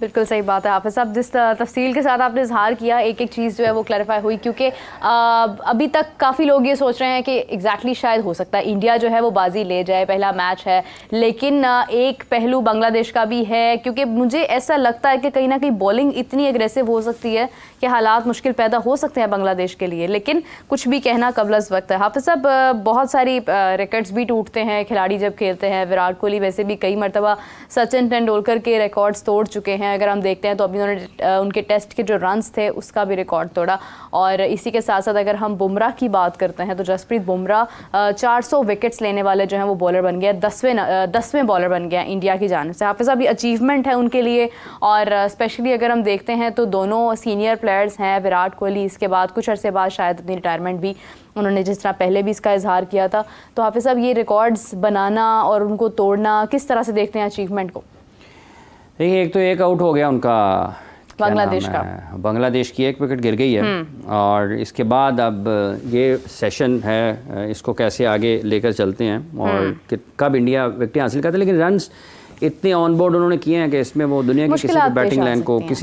बिल्कुल सही बात है हाफिज साहब, जिस तफसील के साथ आपने इजहार किया, एक एक चीज़ जो है वो क्लैरिफाई हुई, क्योंकि अभी तक काफ़ी लोग ये सोच रहे हैं कि एग्जैक्टली शायद हो सकता है इंडिया जो है वो बाजी ले जाए, पहला मैच है, लेकिन एक पहलू बांग्लादेश का भी है, क्योंकि मुझे ऐसा लगता है कि कहीं ना कहीं बॉलिंग इतनी एग्रेसिव हो सकती है कि हालात मुश्किल पैदा हो सकते हैं बांग्लादेश के लिए, लेकिन कुछ भी कहना कबल अज़ वक्त है। हाफिज साहब, बहुत सारी रिकॉर्ड्स भी टूटते हैं खिलाड़ी जब खेलते हैं, विराट कोहली वैसे भी कई मरतबा सचिन तेंदुलकर के रिकॉर्ड्स तोड़ चुके हैं। अगर हम देखते हैं तो अभी उन्होंने उनके टेस्ट के जो रन्स थे उसका भी रिकॉर्ड तोड़ा, और इसी के साथ साथ अगर हम बुमराह की बात करते हैं तो जसप्रीत बुमराह 400 विकेट्स लेने वाले जो हैं वो बॉलर बन गया, 10वें बॉलर बन गया इंडिया की जानिब से। हाफिज़ साहब, ये अचीवमेंट है उनके लिए, और स्पेशली अगर हम देखते हैं तो दोनों सीनियर प्लेयर्स हैं, विराट कोहली इसके बाद कुछ अरसे बाद शायद अपनी रिटायरमेंट भी उन्होंने जिस तरह पहले भी इसका इजहार किया था। तो हाफिज़ साहब, ये रिकॉर्ड्स बनाना और उनको तोड़ना किस तरह से देखते हैं अचीवमेंट को? देखिए, एक तो एक आउट हो गया उनका बांग्लादेश का, बांग्लादेश की एक विकेट गिर गई है, और इसके बाद अब ये सेशन है, इसको कैसे आगे लेकर चलते हैं और कब इंडिया विकेट हासिल करता है। लेकिन रन्स इतने ऑन बोर्ड उन्होंने किए हैं कि इसमें वो दुनिया की किसी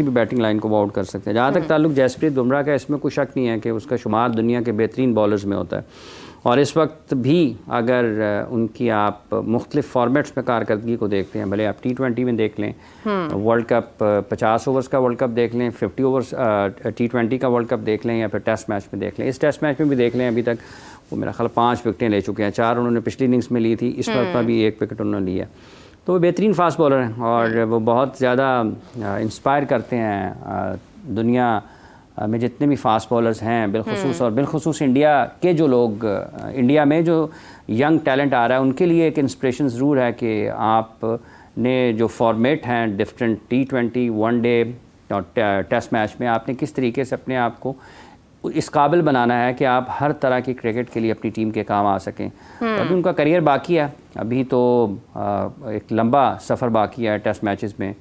भी बैटिंग लाइन को वो आउट कर सकते हैं। जहाँ तक ताल्लुक जसप्रीत बुमराह का, इसमें कोई शक नहीं है कि उसका शुमार दुनिया के बेहतरीन बॉलर्स में होता है, और इस वक्त भी अगर उनकी आप मुख्तलिफ फॉर्मेट्स में कारकर्दगी को देखते हैं, भले आप T20 में देख लें, वर्ल्ड कप 50 ओवर्स का वर्ल्ड कप देख लें, 50 ओवर्स T20 का वर्ल्ड कप देख लें, या फिर टेस्ट मैच में देख लें। इस टेस्ट मैच में भी देख लें, अभी तक वो मेरा ख्याल 5 विकेटें ले चुके हैं, 4 उन्होंने पिछली इनिंग्स में ली थी, इस वक्त भी 1 विकेट उन्होंने लिया। तो वो बेहतरीन फास्ट बॉलर हैं, और वो बहुत ज़्यादा इंस्पायर करते हैं दुनिया में जितने भी फास्ट बॉलर्स हैं बिलखुसूस, और बिलखुसूस इंडिया के जो लोग, इंडिया में जो यंग टैलेंट आ रहा है उनके लिए एक इंस्पिरेशन ज़रूर है कि आपने जो फॉर्मेट हैं डिफरेंट T20, वनडे और टेस्ट मैच में, आपने किस तरीके से अपने आप को इस काबिल बनाना है कि आप हर तरह की क्रिकेट के लिए अपनी टीम के काम आ सकें। अभी उनका करियर बाकी है, अभी तो एक लंबा सफ़र बाकी है टेस्ट मैचेस में।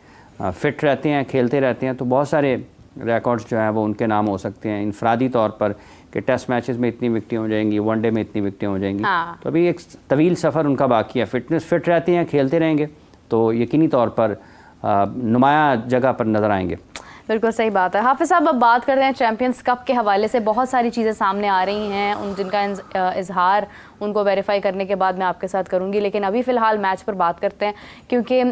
फ़िट रहते हैं, खेलते रहते हैं, तो बहुत सारे रिकॉर्ड्स जो हैं वो उनके नाम हो सकते हैं इनफरादी तौर पर, कि टेस्ट मैचेस में इतनी विकेटें हो जाएंगी, वनडे में इतनी विकेटें हो जाएंगी। तो अभी एक तवील सफ़र उनका बाकी है। फिट रहते हैं, खेलते रहेंगे, तो यकीनी तौर पर नुमाया जगह पर नज़र आएंगे। बिल्कुल सही बात है। हाफिज़ साहब, अब बात करते हैं चैम्पियंस कप के हवाले से बहुत सारी चीज़ें सामने आ रही हैं, उन जिनका इजहार उनको वेरीफाई करने के बाद मैं आपके साथ करूंगी, लेकिन अभी फ़िलहाल मैच पर बात करते हैं, क्योंकि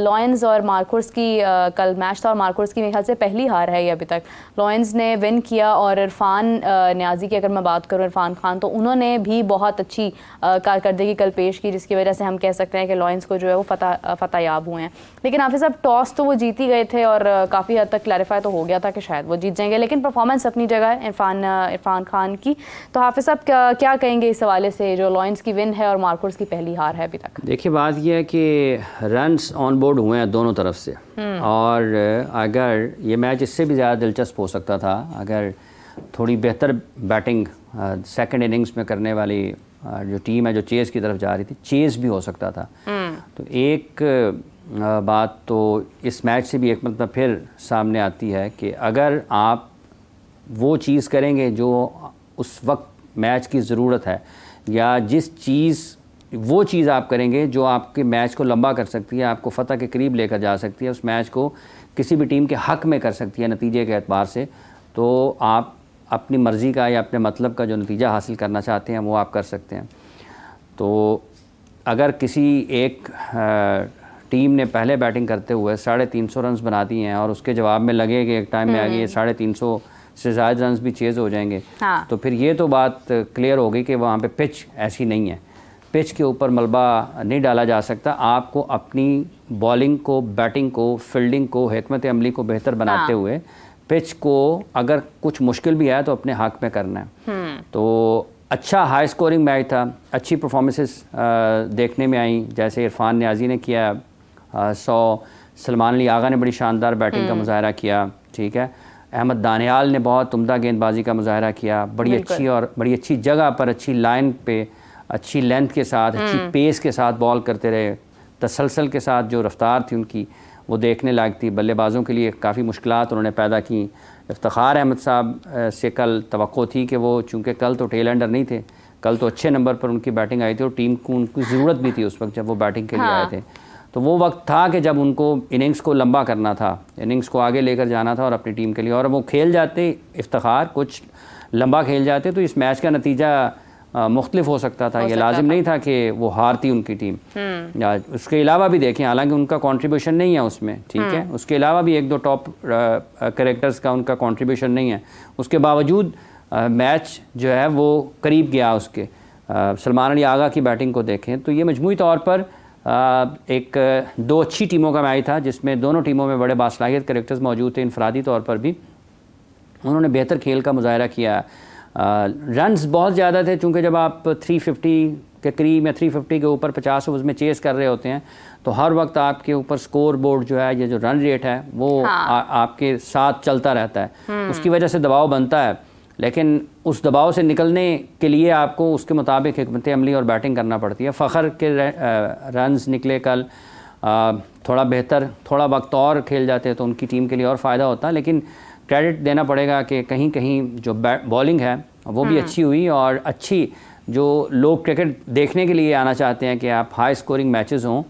लॉयंस और मार्कोर्स की कल मैच था, और मार्कोर्स की मेरे ख्याल से पहली हार है ये अभी तक। लॉयंस ने विन किया, और इरफान न्याजी की अगर मैं बात करूँ, इरफान खान, तो उन्होंने भी बहुत अच्छी कारकर्दगी कल पेश की, जिसकी वजह से हम कह सकते हैं कि लॉयंस को जो है वो फतहयाब हुए हैं। लेकिन हाफिज़ साहब, टॉस तो वो जीत ही गए थे, और काफ़ी हद तक क्लैरिफाई तो हो गया था कि शायद वो जीत जाएंगे, लेकिन परफॉर्मेंस अपनी जगह है इरफान खान की। तो हाफिज़ साहब, क्या कहेंगे इस हवाले से, जो लॉयंस की विन है और मार्कोर्स की पहली हार है अभी तक? देखिए, बात यह है कि रन्स ऑन बोर्ड हुए हैं दोनों तरफ से, और अगर ये मैच इससे भी ज़्यादा दिलचस्प हो सकता था अगर थोड़ी बेहतर बैटिंग सेकंड इनिंग्स में करने वाली जो टीम है, जो चेज़ की तरफ जा रही थी, चेज़ भी हो सकता था। तो एक बात तो इस मैच से भी एक मतलब फिर सामने आती है कि अगर आप वो चीज़ करेंगे जो उस वक्त मैच की ज़रूरत है, या वो चीज़ आप करेंगे जो आपके मैच को लंबा कर सकती है, आपको फ़तह के करीब लेकर जा सकती है, उस मैच को किसी भी टीम के हक़ में कर सकती है नतीजे के एतबार से, तो आप अपनी मर्ज़ी का या अपने मतलब का जो नतीजा हासिल करना चाहते हैं वो आप कर सकते हैं। तो अगर किसी एक टीम ने पहले बैटिंग करते हुए 350 रन्स बना दिए हैं, और उसके जवाब में लगे कि एक टाइम में आगे 350 से ज़्यादा रन्स भी चेज़ हो जाएंगे, तो फिर ये तो बात क्लियर हो गई कि वहाँ पे पिच ऐसी नहीं है, पिच के ऊपर मलबा नहीं डाला जा सकता। आपको अपनी बॉलिंग को, बैटिंग को, फील्डिंग को, हिकमत अमली को बेहतर बनाते हुए पिच को अगर कुछ मुश्किल भी है तो अपने हक़ में करना है। तो अच्छा हाई स्कोरिंग मैच था, अच्छी परफॉर्मेंसेस देखने में आई, जैसे इरफान न्याजी ने किया 100, सलमान अली आगा ने बड़ी शानदार बैटिंग का मुजाहरा किया, ठीक है, अहमद दानियाल ने बहुत उम्दा गेंदबाजी का मुजाहरा किया, बड़ी अच्छी और बड़ी अच्छी जगह पर, अच्छी लाइन पे, अच्छी लेंथ के साथ, अच्छी पेस के साथ बॉल करते रहे, तसलसल के साथ जो रफ्तार थी उनकी वो देखने लायक थी। बल्लेबाजों के लिए काफ़ी मुश्किलात उन्होंने पैदा की। इफ्तिखार अहमद साहब से कल तवक्को थी कि वो, चूँकि कल तो टेल एंडर नहीं थे, कल तो अच्छे नंबर पर उनकी बैटिंग आई थी, और टीम को उनकी ज़रूरत भी थी उस वक्त जब वो बैटिंग के लिए आए थे। तो वो वक्त था कि जब उनको इनिंग्स को लंबा करना था, इनिंग्स को आगे लेकर जाना था और अपनी टीम के लिए, और वो खेल जाते इफ्तिखार कुछ लंबा खेल जाते तो इस मैच का नतीजा मुख्तलिफ हो सकता था। ये लाजिम नहीं था कि वो हारती उनकी टीम। उसके अलावा भी देखें, हालांकि उनका कंट्रीब्यूशन नहीं है उसमें, ठीक है, उसके अलावा भी एक दो टॉप कैरेक्टर्स का उनका कंट्रीब्यूशन नहीं है, उसके बावजूद मैच जो है वो करीब गया उसके। सलमान अली आगा की बैटिंग को देखें तो ये मजमूई तौर पर एक दो अच्छी टीमों का मैच था जिसमें दोनों टीमों में बड़े बासलाहियत कैरेक्टर्स मौजूद थे। इनफरादी तौर पर भी उन्होंने बेहतर खेल का मुजाहरा किया। रन्स बहुत ज़्यादा थे, चूँकि जब आप 350 के करीब या 350 के ऊपर 50 ओवर्स में चेस कर रहे होते हैं तो हर वक्त आपके ऊपर स्कोर बोर्ड जो है, ये जो रन रेट है वो आपके साथ चलता रहता है, उसकी वजह से दबाव बनता है। लेकिन उस दबाव से निकलने के लिए आपको उसके मुताबिक हिकमत अमली और बैटिंग करना पड़ती है। फ़खर के रन्स निकले कल, थोड़ा बेहतर, थोड़ा वक्त और खेल जाते तो उनकी टीम के लिए और फ़ायदा होता। लेकिन क्रेडिट देना पड़ेगा कि कहीं कहीं जो बॉलिंग है वो भी अच्छी हुई, और अच्छी जो लोग क्रिकेट देखने के लिए आना चाहते हैं कि आप हाई स्कोरिंग मैचेस हों,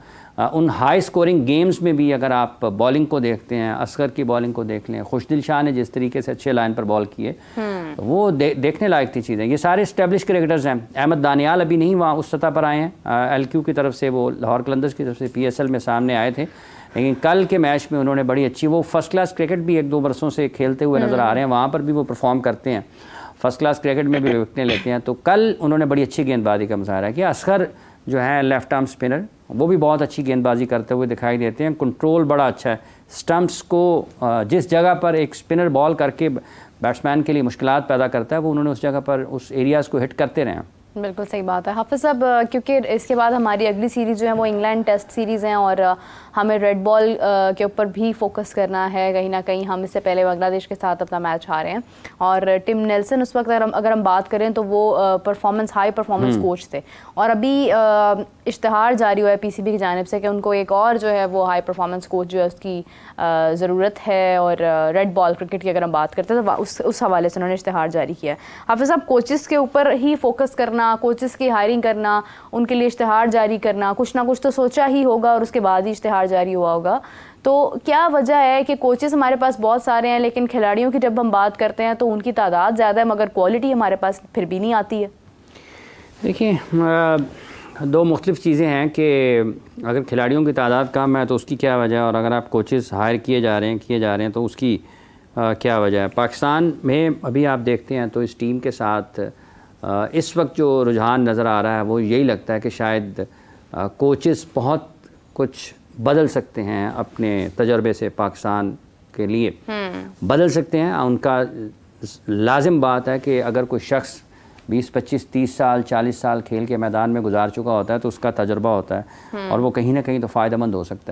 उन हाई स्कोरिंग गेम्स में भी अगर आप बॉलिंग को देखते हैं, असगर की बॉलिंग को देख लें, खुशदिल शाह ने जिस तरीके से अच्छे लाइन पर बॉल किए तो वो देखने लायक थी चीज़ें। ये सारे इस्टेब्लिश क्रिकेटर्स हैं। अहमद दानियाल अभी नहीं वहाँ उस सतह पर आए हैं, LQ की तरफ से, वो लाहौर कलंदर्स की तरफ से PSL में सामने आए थे, लेकिन कल के मैच में उन्होंने बड़ी अच्छी, वो फर्स्ट क्लास क्रिकेट भी एक दो बरसों से खेलते हुए नज़र आ रहे हैं, वहाँ पर भी वो परफॉर्म करते हैं, फर्स्ट क्लास क्रिकेट में भी विकेटें लेते हैं। तो कल उन्होंने बड़ी अच्छी गेंदबाजी का मुजाहरा किया। असगर जो है लेफ्ट आर्म स्पिनर, वो भी बहुत अच्छी गेंदबाजी करते हुए दिखाई देते हैं, कंट्रोल बड़ा अच्छा है, स्टम्प्स को जिस जगह पर एक स्पिनर बॉल करके बैट्समैन के लिए मुश्किलात पैदा करता है वो उन्होंने उस जगह पर उस एरियाज़ को हिट करते रहे। बिल्कुल सही बात है हाफिज़ साहब, क्योंकि इसके बाद हमारी अगली सीरीज़ जो है वो इंग्लैंड टेस्ट सीरीज़ हैं और हमें रेड बॉल के ऊपर भी फोकस करना है। कहीं ना कहीं हम इससे पहले बांग्लादेश के साथ अपना मैच हारे हैं, और टिम नेल्सन उस वक्त अगर हम बात करें तो वो हाई परफॉर्मेंस कोच थे, और अभी इश्तहार जारी हुआ है PCB की जानिब से कि उनको एक और जो है वो हाई परफॉर्मेंस कोच जो है उसकी ज़रूरत है। और रेड बॉल क्रिकेट की अगर हम बात करते हैं तो उस हवाले से उन्होंने इश्तहार जारी किया है। हाफिज़ साहब, कोचेस के ऊपर ही फोकस करना, कोचेस की हायरिंग करना, उनके लिए इश्तहार जारी करना, कुछ ना कुछ तो सोचा ही होगा और उसके बाद ही इश्तहार जारी हुआ होगा। तो क्या वजह है कि कोचेस हमारे पास बहुत सारे हैं लेकिन खिलाड़ियों की जब हम बात करते हैं तो उनकी तादाद ज़्यादा है मगर क्वालिटी हमारे पास फिर भी नहीं आती है? देखिए, दो मुख्तलिफ़ चीज़ें हैं कि अगर खिलाड़ियों की तादाद कम है तो उसकी क्या वजह है, और अगर आप कोचेस हायर किए जा रहे हैं तो उसकी क्या वजह है। पाकिस्तान में अभी आप देखते हैं तो इस टीम के साथ इस वक्त जो रुझान नज़र आ रहा है वो यही लगता है कि शायद कोचेस बहुत कुछ बदल सकते हैं अपने तजर्बे से, पाकिस्तान के लिए बदल सकते हैं। उनका लाजिम बात है कि अगर कोई शख्स 20, 25, 30 साल 40 साल खेल के मैदान में गुजार चुका होता है तो उसका तजर्बा होता है और वो कहीं ना कहीं तो फ़ायदेमंद हो सकता है।